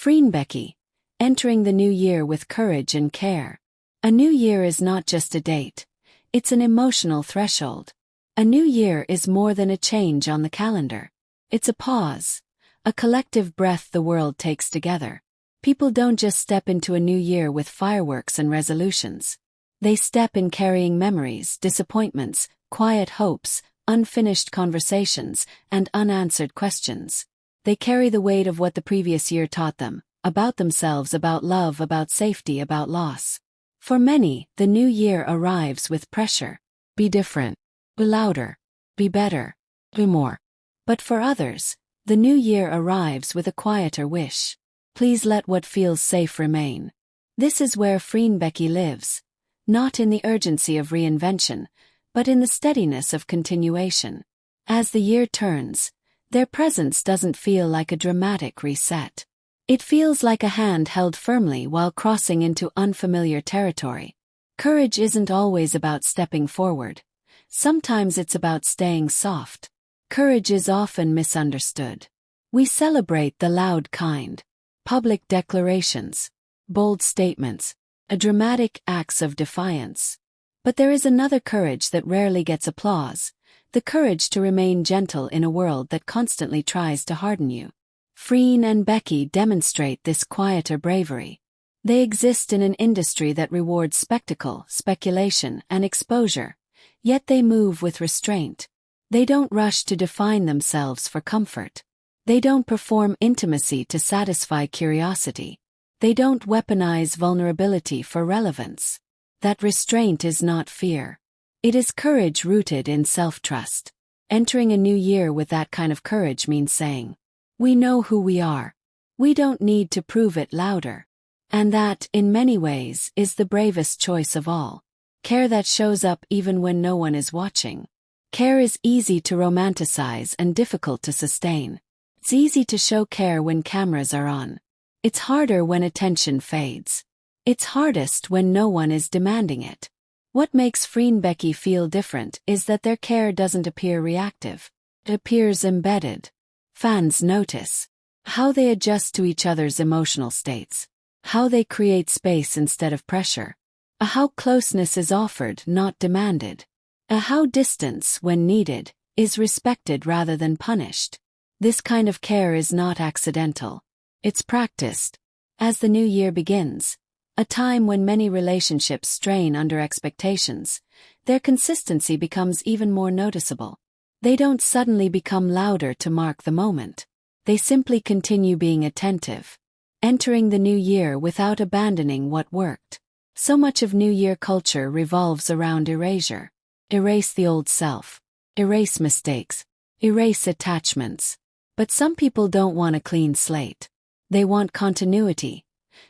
FREENBECKY, entering the new year with courage and care. A new year is not just a date, it's an emotional threshold. A new year is more than a change on the calendar. It's a pause, a collective breath the world takes together. People don't just step into a new year with fireworks and resolutions. They step in carrying memories, disappointments, quiet hopes, unfinished conversations, and unanswered questions. They carry the weight of what the previous year taught them, about themselves, about love, about safety, about loss. For many, the new year arrives with pressure. Be different. Be louder. Be better. Be more. But for others, the new year arrives with a quieter wish. Please let what feels safe remain. This is where FREENBECKY lives. Not in the urgency of reinvention, but in the steadiness of continuation. As the year turns, their presence doesn't feel like a dramatic reset. It feels like a hand held firmly while crossing into unfamiliar territory. Courage isn't always about stepping forward. Sometimes it's about staying soft. Courage is often misunderstood. We celebrate the loud kind. Public declarations, bold statements, dramatic acts of defiance. But there is another courage that rarely gets applause. The courage to remain gentle in a world that constantly tries to harden you. Freen and Becky demonstrate this quieter bravery. They exist in an industry that rewards spectacle, speculation, and exposure, yet they move with restraint. They don't rush to define themselves for comfort. They don't perform intimacy to satisfy curiosity. They don't weaponize vulnerability for relevance. That restraint is not fear. It is courage rooted in self-trust. Entering a new year with that kind of courage means saying, we know who we are. We don't need to prove it louder. And that, in many ways, is the bravest choice of all. Care that shows up even when no one is watching. Care is easy to romanticize and difficult to sustain. It's easy to show care when cameras are on. It's harder when attention fades. It's hardest when no one is demanding it. What makes FREENBECKY feel different is that their care doesn't appear reactive. It appears embedded. Fans notice how they adjust to each other's emotional states, how they create space instead of pressure, how closeness is offered, not demanded, how distance, when needed, is respected rather than punished. This kind of care is not accidental. It's practiced. As the new year begins, a time when many relationships strain under expectations, their consistency becomes even more noticeable. They don't suddenly become louder to mark the moment. They simply continue being attentive, entering the new year without abandoning what worked. So much of New Year culture revolves around erasure. Erase the old self. Erase mistakes. Erase attachments. But some people don't want a clean slate. They want continuity.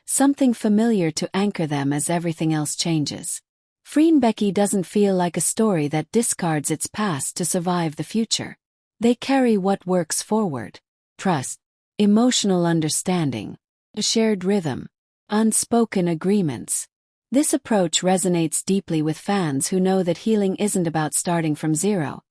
Something familiar to anchor them as everything else changes. FREENBECKY doesn't feel like a story that discards its past to survive the future. They carry what works forward. Trust, emotional understanding, a shared rhythm, unspoken agreements. This approach resonates deeply with fans who know that healing isn't about starting from zero.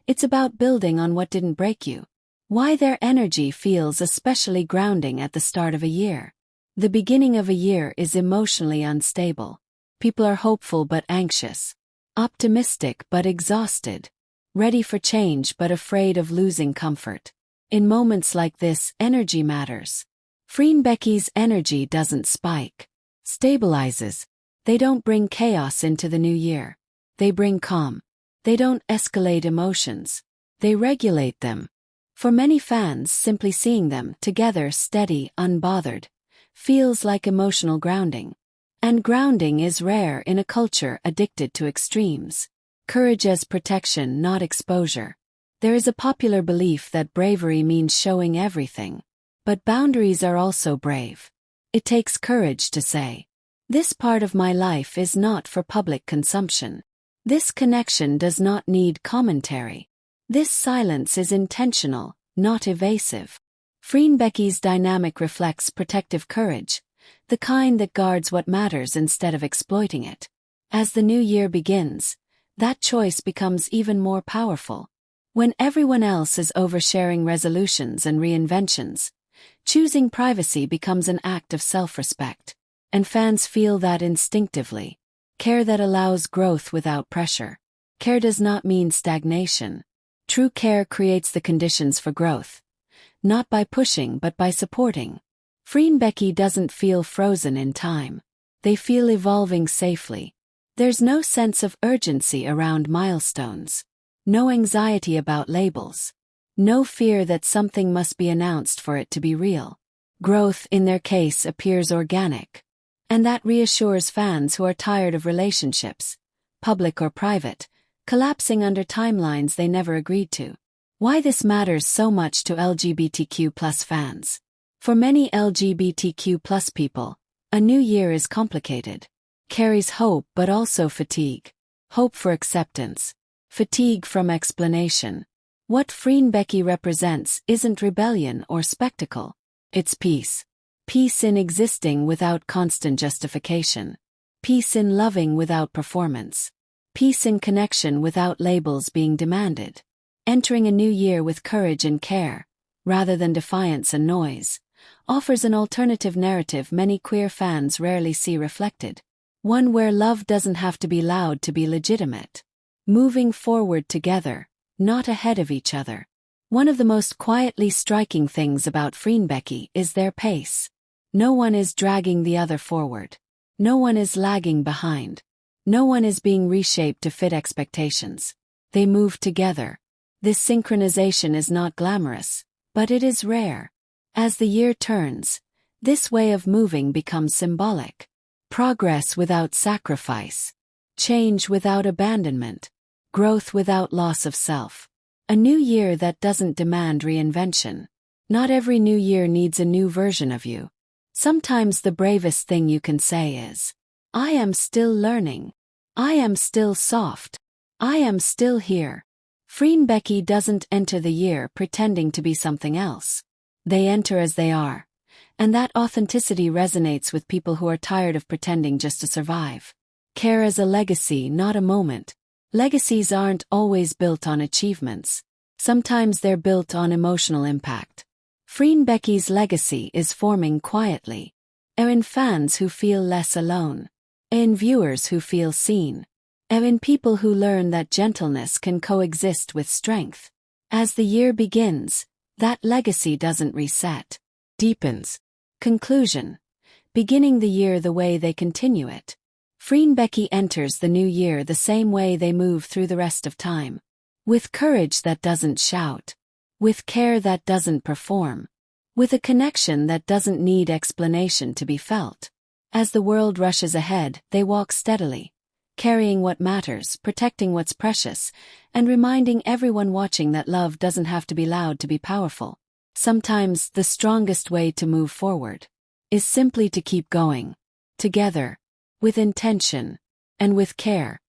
It's about building on what didn't break you. Why their energy feels especially grounding at the start of a year. The beginning of a year is emotionally unstable. People are hopeful but anxious, optimistic but exhausted, ready for change but afraid of losing comfort. In moments like this, energy matters. FREENBECKY's energy doesn't spike, stabilizes. They don't bring chaos into the new year. They bring calm. They don't escalate emotions. They regulate them. For many fans, simply seeing them together, steady, unbothered, feels like emotional grounding. And grounding is rare in a culture addicted to extremes. Courage as protection, not exposure. There is a popular belief that bravery means showing everything. But boundaries are also brave. It takes courage to say, this part of my life is not for public consumption. This connection does not need commentary. This silence is intentional, not evasive. FREENBECKY's dynamic reflects protective courage, the kind that guards what matters instead of exploiting it. As the new year begins, that choice becomes even more powerful. When everyone else is oversharing resolutions and reinventions, Choosing privacy becomes an act of self-respect. And fans feel that instinctively. Care that allows growth without pressure. Care does not mean stagnation. True care creates the conditions for growth. Not by pushing but by supporting. FREENBECKY doesn't feel frozen in time. They feel evolving safely. There's no sense of urgency around milestones. No anxiety about labels. No fear that something must be announced for it to be real. Growth, in their case, appears organic. And that reassures fans who are tired of relationships, public or private, collapsing under timelines they never agreed to. Why this matters so much to LGBTQ+ fans. For many LGBTQ+ people, a new year is complicated. Carries hope but also fatigue. Hope for acceptance. Fatigue from explanation. What FREENBECKY represents isn't rebellion or spectacle. It's peace. Peace in existing without constant justification. Peace in loving without performance. Peace in connection without labels being demanded. Entering a new year with courage and care, rather than defiance and noise, offers an alternative narrative many queer fans rarely see reflected. One where love doesn't have to be loud to be legitimate. Moving forward together, not ahead of each other. One of the most quietly striking things about FREENBECKY is their pace. No one is dragging the other forward. No one is lagging behind. No one is being reshaped to fit expectations. They move together. This synchronization is not glamorous, but it is rare. As the year turns, this way of moving becomes symbolic. Progress without sacrifice. Change without abandonment. Growth without loss of self. A new year that doesn't demand reinvention. Not every new year needs a new version of you. Sometimes the bravest thing you can say is, I am still learning. I am still soft. I am still here. FREENBECKY doesn't enter the year pretending to be something else. They enter as they are. And that authenticity resonates with people who are tired of pretending just to survive. Care as a legacy, not a moment. Legacies aren't always built on achievements. Sometimes they're built on emotional impact. FREENBECKY's legacy is forming quietly. In fans who feel less alone. In viewers who feel seen. In people who learn that gentleness can coexist with strength. As the year begins, that legacy doesn't reset. Deepens. Conclusion. Beginning the year the way they continue it. FREENBECKY enters the new year the same way they move through the rest of time. With courage that doesn't shout. With care that doesn't perform. With a connection that doesn't need explanation to be felt. As the world rushes ahead, they walk steadily. Carrying what matters, protecting what's precious, and reminding everyone watching that love doesn't have to be loud to be powerful. Sometimes the strongest way to move forward is simply to keep going. Together. With intention. And with care.